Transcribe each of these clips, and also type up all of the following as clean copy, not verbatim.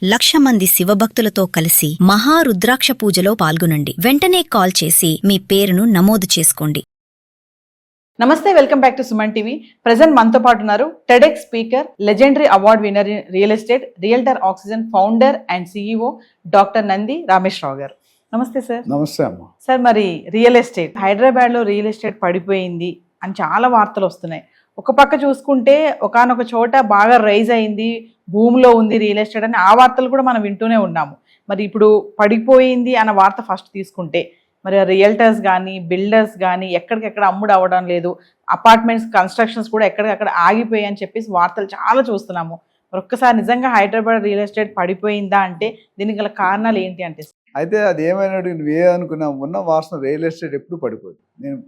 1,00,000 మంది శివభక్తులతో కలిసి మహారుద్రాక్ష పూజలో పాల్గొనండి. వెంటనే కాల్ చేసి మీ పేరును నమోదు చేసుకోండి. నమస్తే, welcome back to Suman TV. Present మనతో పాటు ఉన్నారు TEDx speaker, legendary award winner in real estate, realtor oxygen founder and CEO doctor Nandi Rameshwar Rao గారు. నమస్తే సార్. నమస్తే అమ్మ. సార్, మరి రియల్ ఎస్టేట్ హైదరాబాద్ లో రియల్ ఎస్టేట్ పడిపోయింది అని చాలా వార్తలు వస్తున్నాయి. ఒక పక్క చూసుకుంటే ఒకానొక చోట బాగా రైజ్ అయింది, భూమిలో ఉంది రియల్ ఎస్టేట్ అని ఆ వార్తలు కూడా మనం వింటూనే ఉన్నాము. మరి ఇప్పుడు పడిపోయింది అన్న వార్త ఫస్ట్ తీసుకుంటే, మరి రియల్టర్స్ కానీ బిల్డర్స్ కానీ ఎక్కడికెక్కడ అమ్ముడు అవ్వడం లేదు, అపార్ట్మెంట్స్ కన్స్ట్రక్షన్స్ కూడా ఎక్కడికక్కడ ఆగిపోయాయి అని చెప్పేసి వార్తలు చాలా చూస్తున్నాము. మరి ఒక్కసారి నిజంగా హైదరాబాద్ రియల్ ఎస్టేట్ పడిపోయిందా అంటే దీనికి గల కారణాలు ఏంటి అంటే? అయితే అది ఏమైనా నువ్వే అనుకున్నా, ఉన్న వాసన రియల్ ఎస్టేట్ ఎప్పుడు పడిపోదు. నేను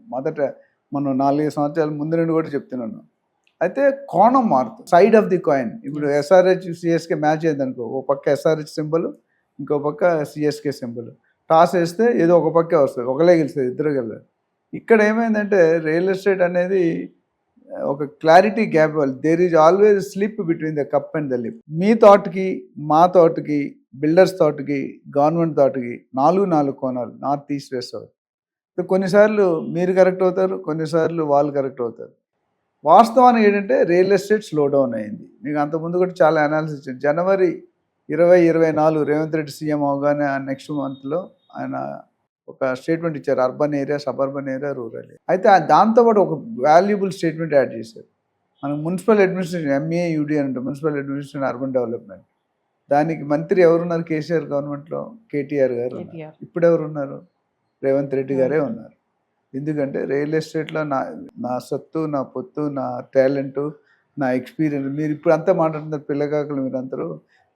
మనం 4 సంవత్సరాల ముందు నుండి కూడా చెప్తున్నాను. అయితే కోణం మారుతుంది, సైడ్ ఆఫ్ ది కాయిన్. ఇప్పుడు ఎస్ఆర్హెచ్ సిఎస్కే మ్యాచ్ అయిందనుకో, ఓ పక్క ఎస్ఆర్హెచ్ సింబల్, ఇంకో పక్క సిఎస్కే సింబల్. టాస్ వేస్తే ఏదో ఒక పక్కే వస్తుంది, ఒకలే గెలుస్తుంది, ఇద్దరు గెలరు. ఇక్కడ ఏమైందంటే రియల్ ఎస్టేట్ అనేది ఒక clarity gap. There is always slip between the cup and the lip. మీ థాట్కి, మా థాట్కి, బిల్డర్స్ థాట్కి, గవర్నమెంట్ థాట్కి 4 కోణాలు, నార్త్ ఈస్ట్ వెస్ట్ సౌత్. కొన్నిసార్లు మీరు కరెక్ట్ అవుతారు, కొన్నిసార్లు వాళ్ళు కరెక్ట్ అవుతారు. వాస్తవానికి ఏంటంటే రియల్ ఎస్టేట్ స్లో డౌన్ అయింది. మీకు అంతకుముందు కూడా చాలా అనాలిసిస్ ఇచ్చింది. జనవరి 2024 రేవంత్ రెడ్డి సీఎం అవగానే నెక్స్ట్ మంత్లో ఆయన ఒక స్టేట్మెంట్ ఇచ్చారు, urban area, suburban area, rural area. అయితే దాంతోపాటు ఒక వాల్యుబుల్ స్టేట్మెంట్ యాడ్ చేశారు. మనకు మున్సిపల్ అడ్మినిస్ట్రేషన్, MAUD అంటే మున్సిపల్ అడ్మినిస్ట్రేషన్ అర్బన్ డెవలప్మెంట్. దానికి మంత్రి ఎవరున్నారు? కేసీఆర్ గవర్నమెంట్లో KTR గారు. ఇప్పుడు ఎవరున్నారు? రేవంత్ రెడ్డి గారే ఉన్నారు. ఎందుకంటే రియల్ ఎస్టేట్లో నా సత్తు, నా పొత్తు, నా టాలెంటు, నా ఎక్స్పీరియన్స్. మీరు ఇప్పుడు అంతా మాట్లాడుతున్నారు పిల్లకాకులు మీరందరూ.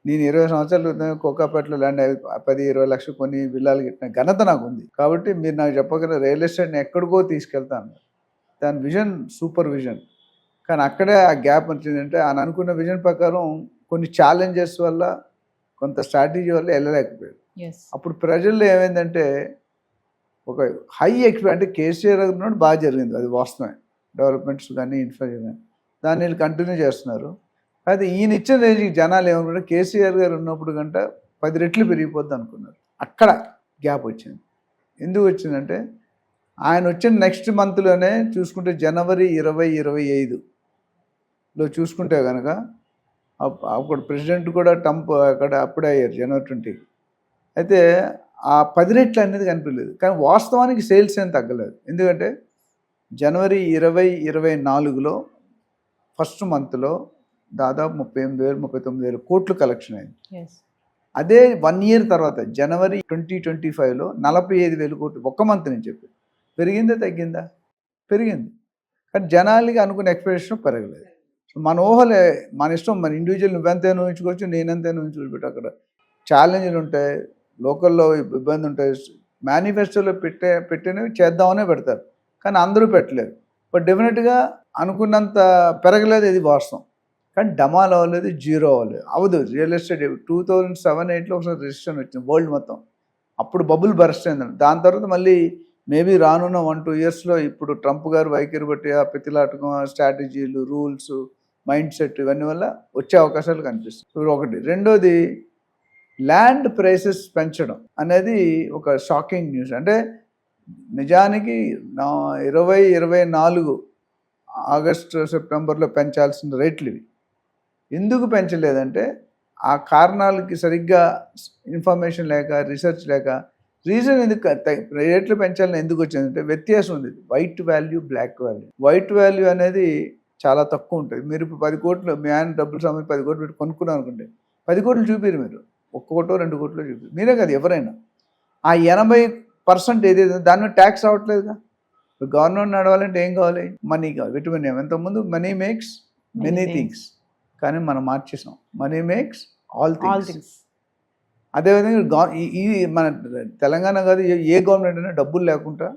నేను 20 సంవత్సరాలు కోకాపేటలో ల్యాండ్ 10-20 లక్షలు కొని విల్లాలు కట్టిన ఘనత నాకు ఉంది. కాబట్టి మీరు నాకు చెప్పగల రియల్ ఎస్టేట్ని ఎక్కడికో తీసుకెళ్తాను. దాని విజన్ సూపర్ విజన్. కానీ అక్కడే ఆ గ్యాప్ వచ్చిందంటే ఆయన అనుకున్న విజన్ ప్రకారం కొన్ని ఛాలెంజెస్ వల్ల, కొంత స్ట్రాటజీ వల్ల వెళ్ళలేకపోయాడు. అప్పుడు ప్రజల్లో ఏమైందంటే ఒక హై అంటే కేసీఆర్ ఉన్నప్పుడు బాగా జరిగింది, అది వాస్తవమే. డెవలప్మెంట్స్ కానీ ఇన్ఫ్రాస్ట్రక్చర్ కానీ దాన్ని వీళ్ళు కంటిన్యూ చేస్తున్నారు. అయితే ఈయన ఇచ్చిన రేంజ్కి జనాలు ఏమనుకుంటే కేసీఆర్ గారు ఉన్నప్పుడు కంటే 10 రెట్లు పెరిగిపోద్ది అనుకున్నారు. అక్కడ గ్యాప్ వచ్చింది. ఎందుకు వచ్చిందంటే ఆయన వచ్చిన నెక్స్ట్ మంత్లోనే చూసుకుంటే జనవరి 2025లో చూసుకుంటే కనుక అప్పుడు ప్రెసిడెంట్ కూడా ట్రంప్ అక్కడ అప్పుడే అయ్యారు జనవరి 20. అయితే ఆ 10 రెట్లు అనేది కనిపించలేదు. కానీ వాస్తవానికి సేల్స్ ఏం తగ్గలేదు. ఎందుకంటే జనవరి 2024లో ఫస్ట్ మంత్లో దాదాపు 38,000-39,000 కోట్లు కలెక్షన్ అయింది. అదే 1 ఇయర్ తర్వాత జనవరి 2025లో 45,000 కోట్లు ఒక్క మంత్ నుంచి చెప్పి. పెరిగిందా తగ్గిందా? పెరిగింది. కానీ జనాలకి అనుకున్న ఎక్స్పెక్టేషన్ పెరగలేదు. మన ఊహలే, మన ఇష్టం, మన ఇండివిజువల్ నువ్వెంతైనా ఊహించుకోవచ్చు, నేనెంతైనా ఊహించుకోవచ్చు. అక్కడ ఛాలెంజ్లు ఉంటాయి, లోకల్లో ఇబ్బంది ఉంటాయి. మేనిఫెస్టోలో పెట్టినవి చేద్దామనే పెడతారు, కానీ అందరూ పెట్టలేరు. బట్ డెఫినెట్గా అనుకున్నంత పెరగలేదు, ఇది వాస్తవం. కానీ డమాల్ అవ్వలేదు, జీరో అవ్వలేదు, అవదు. రియల్ ఎస్టేట్ 2007-8లో ఒకసారి రిజిస్ట్రేషన్ వచ్చింది వరల్డ్ మొత్తం. అప్పుడు బబుల్ బర్స్ట్ అయిందండి. దాని తర్వాత మళ్ళీ మేబీ రానున్న 1-2 ఇయర్స్లో ఇప్పుడు ట్రంప్ గారు వైఖరి బట్టి ఆ ప్రతిలాటకం, స్ట్రాటజీలు, రూల్స్, మైండ్ సెట్, ఇవన్నీ వల్ల వచ్చే అవకాశాలు కనిపిస్తాయి. ఇప్పుడు ఒకటి. రెండోది, ల్యాండ్ ప్రైసెస్ పెంచడం అనేది ఒక షాకింగ్ న్యూస్. అంటే నిజానికి 2024 ఆగస్టు సెప్టెంబర్లో పెంచాల్సిన రేట్లు ఇవి. ఎందుకు పెంచలేదంటే ఆ కారణాలకి సరిగ్గా ఇన్ఫర్మేషన్ లేక, రీసెర్చ్ లేక. రీజన్ ఎందుకు రేట్లు పెంచాలని ఎందుకు వచ్చిందంటే వ్యత్యాసం ఉంది. White value, black value. White value అనేది చాలా తక్కువ ఉంటుంది. మీరు ఇప్పుడు 10 కోట్లు మీ ఆయన డబ్బులు సమయం 10 కోట్లు పెట్టి కొనుక్కున్నారు అనుకుంటే 10 కోట్లు చూపిరు మీరు, 1 కోటో 2 కోట్లో చూపిరు. మీరే కదా ఎవరైనా. ఆ 80% ఏదైతే దాని ట్యాక్స్ అవ్వట్లేదుగా. గవర్నమెంట్ నడవాలంటే ఏం కావాలి? మనీ కావాలి, విటమిన్ ఏం. ఎంతకుముందు మనీ మేక్స్ మెనీ థింగ్స్, కానీ మనం మార్చేసాం. Money makes all things. అదేవిధంగా ఈ మన తెలంగాణ కాదు, ఏ గవర్నమెంట్ అయినా డబ్బులు లేకుండా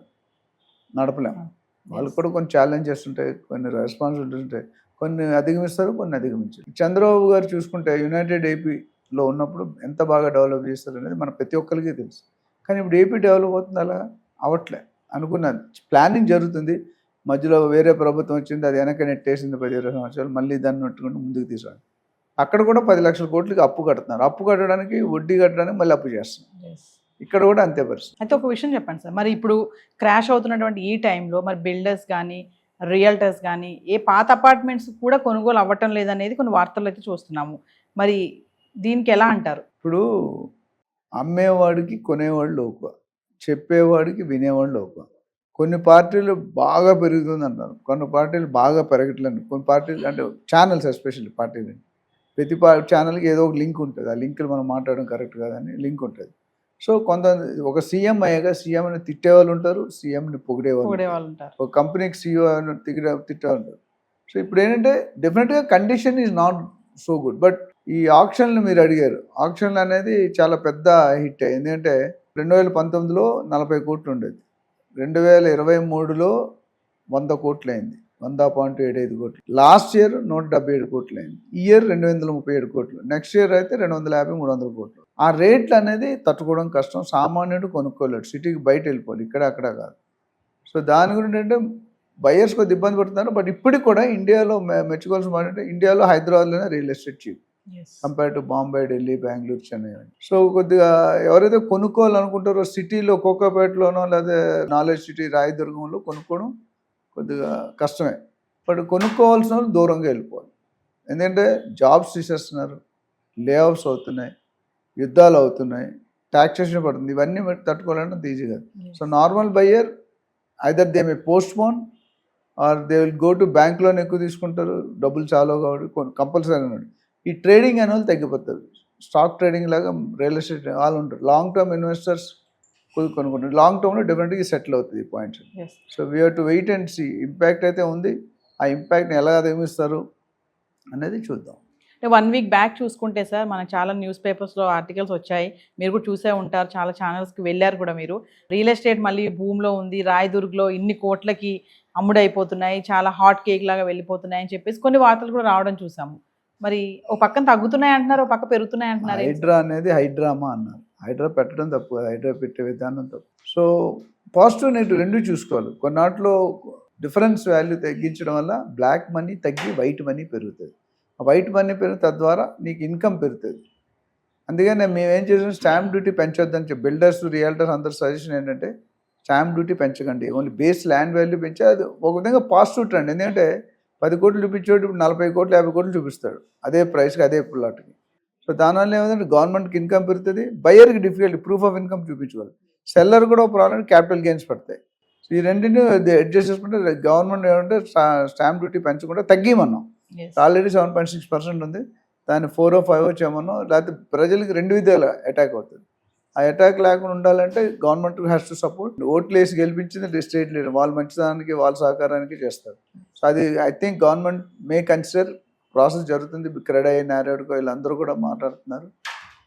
నడపలేము. వాళ్ళకి కూడా కొన్ని ఛాలెంజెస్ ఉంటాయి, కొన్ని రెస్పాన్సిబిలిటీస్ ఉంటాయి. కొన్ని అధిగమిస్తారు, కొన్ని అధిగమించారు. చంద్రబాబు గారు చూసుకుంటే యునైటెడ్ ఏపీలో ఉన్నప్పుడు ఎంత బాగా డెవలప్ చేస్తారు అనేది మన ప్రతి ఒక్కరికి తెలుసు. కానీ ఇప్పుడు ఏపీ డెవలప్ అవుతుంది, అలా అవట్లే. అనుకున్న ప్లానింగ్ జరుగుతుంది, మధ్యలో వేరే ప్రభుత్వం వచ్చింది, అది వెనక నెట్టేసింది 10-20 సంవత్సరాలు. మళ్ళీ దాన్ని నట్టుకుంటూ ముందుకు తీసుకురావాలి. అక్కడ కూడా 10 లక్షల కోట్లకి అప్పు కడుతున్నారు. అప్పు కట్టడానికి వడ్డీ కట్టడానికి మళ్ళీ అప్పు చేస్తున్నారు. ఇక్కడ కూడా అంతే పరిస్థితి. అయితే ఒక విషయం చెప్పండి సార్, మరి ఇప్పుడు క్రాష్ అవుతున్నటువంటి ఈ టైంలో మరి బిల్డర్స్ కానీ రియల్టర్స్ కానీ ఏ పాత అపార్ట్మెంట్స్ కూడా కొనుగోలు అవ్వటం లేదనేది కొన్ని వార్తలు అయితే చూస్తున్నాము. మరి దీనికి ఎలా అంటారు? ఇప్పుడు అమ్మేవాడికి కొనేవాళ్ళు లోకువ, చెప్పేవాడికి వినేవాళ్ళు లోకువ. కొన్ని పార్టీలు బాగా పెరుగుతుంది అంటారు, కొన్ని పార్టీలు బాగా పెరగట్లేదు. కొన్ని పార్టీలు అంటే ఛానల్స్ ఎస్పెషల్లీ పార్టీలు, ప్రతి ఛానల్కి ఏదో ఒక లింక్ ఉంటుంది. ఆ లింకులు మనం మాట్లాడడం కరెక్ట్ కాదని లింక్ ఉంటుంది. సో ఒక సీఎం అయ్యాక సీఎంని తిట్టేవాళ్ళు ఉంటారు, సీఎంని పొగిడేవాళ్ళు ఉంటారు, ఒక కంపెనీకి సీఈఓ తిట్టేవాళ్ళు ఉంటారు. సో ఇప్పుడు ఏంటంటే డెఫినెట్గా condition is not so good. But ఈ ఆక్షన్లు మీరు అడిగారు, ఆక్షన్లు అనేది చాలా పెద్ద హిట్. ఎందుకంటే 2019లో 40 కోట్లు ఉండేది, 2023లో 100 కోట్లు అయింది, 100.75 కోట్లు. లాస్ట్ ఇయర్ 177 కోట్లు అయింది, ఈ ఇయర్ 237 కోట్లు, నెక్స్ట్ ఇయర్ అయితే 250-300 కోట్లు. ఆ రేట్లు అనేది తట్టుకోవడం కష్టం, సామాన్యుడు కొనుక్కోలేడు, సిటీకి బయట వెళ్ళిపోవాలి, ఇక్కడ అక్కడ కాదు. సో దాని గురించి అంటే బయర్స్ కొద్ది ఇబ్బంది పడుతున్నారు. బట్ ఇప్పటికి కూడా ఇండియాలో మెచ్చుకోవాల్సిన మాట అంటే ఇండియాలో హైదరాబాద్లోనే real estate cheap compare to Bombay, Delhi, Bengaluru, Chennai. So కొద్దిగా ఎవరైతే కొనుక్కోవాలనుకుంటారో సిటీలో కోకాపేటలోనో లేదా నాలెడ్జ్ సిటీ రాయదుర్గంలో కొనుక్కోవడం కొద్దిగా కష్టమే. బట్ కొనుక్కోవాల్సిన వాళ్ళు దూరంగా వెళ్ళిపోవాలి. ఎందుకంటే జాబ్స్ తీసేస్తున్నారు, లే ఆఫ్స్ అవుతున్నాయి, యుద్ధాలు అవుతున్నాయి, ట్యాక్సేషన్ పడుతుంది. ఇవన్నీ తట్టుకోవాలంటే ఈజీ కాదు. So normal buyer either they may postpone or they will go to bank loan ఎక్కువ తీసుకుంటారు, డబ్బులు చాలా కాబట్టి కంపల్సరీ అన్నాడు. ఈ ట్రేడింగ్ అనే వాళ్ళు తగ్గిపోతారు. స్టాక్ ట్రేడింగ్ లాగా రియల్ ఎస్టేట్ వాళ్ళు ఉంటారు. లాంగ్ టర్మ్ ఇన్వెస్టర్స్ కొనుక్కుంటారు. లాంగ్ టర్మ్లో డెఫినెట్గా సెటిల్ అవుతుంది ఈ points. So we have to wait and see. Impact అయితే ఉంది, ఆ ఇంపాక్ట్ని ఎలా అధిగమిస్తారు అనేది చూద్దాం. 1 వీక్ బ్యాక్ చూసుకుంటే సార్ మనకు చాలా న్యూస్ పేపర్స్లో ఆర్టికల్స్ వచ్చాయి, మీరు కూడా చూసే ఉంటారు, చాలా ఛానల్స్కి వెళ్ళారు కూడా మీరు. రియల్ ఎస్టేట్ మళ్ళీ భూమిలో ఉంది, రాయదుర్గ్లో ఇన్ని కోట్లకి అమ్ముడైపోతున్నాయి, చాలా హాట్ కేక్ లాగా వెళ్ళిపోతున్నాయి అని చెప్పేసి కొన్ని వార్తలు కూడా రావడం చూసాము. మరి ఓ పక్కన తగ్గుతున్నాయి అంటున్నారు, ఓ పక్క పెరుగుతున్నాయి అంటున్నారు. హైడ్రా అనేది హైడ్రామా అన్నారు. హైడ్రా పెట్టడం తప్పు, హైడ్రా పెట్టే విధానం తప్పు. సో పాజిటివ్ నెగిటివ్ రెండు చూసుకోవాలి. కొన్నాటిలో డిఫరెన్స్ వాల్యూ తగ్గించడం వల్ల బ్లాక్ మనీ తగ్గి వైట్ మనీ పెరుగుతుంది. ఆ వైట్ మనీ పెరిగి తద్వారా నీకు ఇన్కమ్ పెరుగుతుంది. అందుకని మేమేం చేసాం, స్టాంప్ డ్యూటీ పెంచొద్దని చెప్పి బిల్డర్స్, రియల్టర్స్ అందరు సజెషన్ ఏంటంటే స్టాంప్ డ్యూటీ పెంచకండి, ఓన్లీ బేస్ ల్యాండ్ వాల్యూ పెంచి అది ఒక విధంగా పాజిటివ్ ట్రెండ్. ఎందుకంటే 10 కోట్లు చూపించేవాడు ఇప్పుడు 40 కోట్లు 50 కోట్లు చూపిస్తాడు అదే ప్రైస్కి అదే ప్లాట్కి. సో దానివల్ల ఏమంటే గవర్నమెంట్కి ఇన్కమ్ పెరుగుతుంది, బయర్కి డిఫికల్టీ ప్రూఫ్ ఆఫ్ ఇన్కమ్ చూపించుకోవాలి, సెల్లర్ కూడా ఒక ప్రాబ్లం క్యాపిటల్ గెయిన్స్ పడతాయి. సో ఈ రెండింటిని అడ్జస్ట్ చేసుకుంటే గవర్నమెంట్ ఏమంటే స్టాంప్ డ్యూటీ పెంచకుండా తగ్గిమన్నాం. ఆల్రెడీ 7.6% ఉంది, దాన్ని 4 or 5 చేయమన్నాం. లేకపోతే ప్రజలకి 2 విధాలు అటాక్ అవుతుంది. ఆ అటాక్ లేకుండా ఉండాలంటే గవర్నమెంట్ హ్యాస్ టు సపోర్ట్. ఓట్లు వేసి గెలిపించింది స్టేట్ లీడర్, వాళ్ళ మంచిదానికి వాళ్ళ సహకారానికి చేస్తారు. సో అది I think government may consider. Process జరుగుతుంది, క్రెడై, నారాయణకో వీళ్ళందరూ కూడా మాట్లాడుతున్నారు.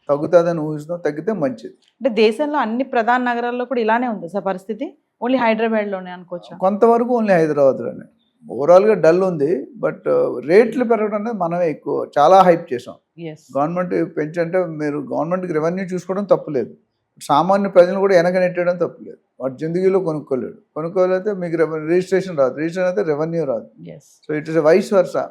తగ్గుతుందని ఊహిస్తున్నాం, తగ్గితే మంచిది. అంటే దేశంలో అన్ని ప్రధాన నగరాల్లో కూడా ఇలానే ఉంది సార్ పరిస్థితి, ఓన్లీ హైదరాబాద్లోనే అనుకోవచ్చు? కొంతవరకు ఓన్లీ హైదరాబాద్లోనే ఓవరాల్గా డల్ ఉంది. బట్ రేట్లు పెరగడం అనేది మనమే ఎక్కువ చాలా హైప్ చేసాం. గవర్నమెంట్ పెంచంటే మీరు గవర్నమెంట్కి రెవెన్యూ చూసుకోవడం తప్పులేదు, సామాన్య ప్రజలు కూడా వెనక నెట్టడం తప్పులేదు. వాటి జిందగీలో కొనుక్కోలేకపోతే మీకు రిజిస్ట్రేషన్ రాదు, రిజిస్ట్రేషన్ అయితే రెవెన్యూ రాదు. So it is vice versa.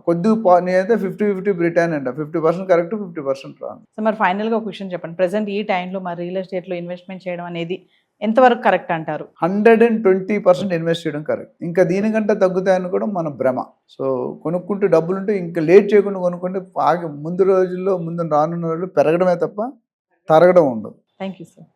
కొద్దిగా నేనైతే 50-50 బ్రిటన్ అంట, 50% కరెక్ట్, 50% రాంగ్. సో మరి ఫైనల్గా ఒక విషయం చెప్పండి, ప్రెసెంట్ ఈ టైంలో మరి రియల్ ఎస్టేట్లో ఇన్వెస్ట్మెంట్ చేయడం అనేది ఎంతవరకు కరెక్ట్ అంటారు? 120% ఇన్వెస్ట్ చేయడం కరెక్ట్. ఇంకా దీనికంటే తగ్గుతాయని కూడా మన భ్రమ. సో కొనుక్కుంటే డబ్బులుంటే ఇంకా లేట్ చేయకుండా కొనుక్కుంటే ముందు రోజుల్లో రానున్న రోజుల్లో పెరగడమే తప్ప తరగడం ఉండదు. Thank you sir.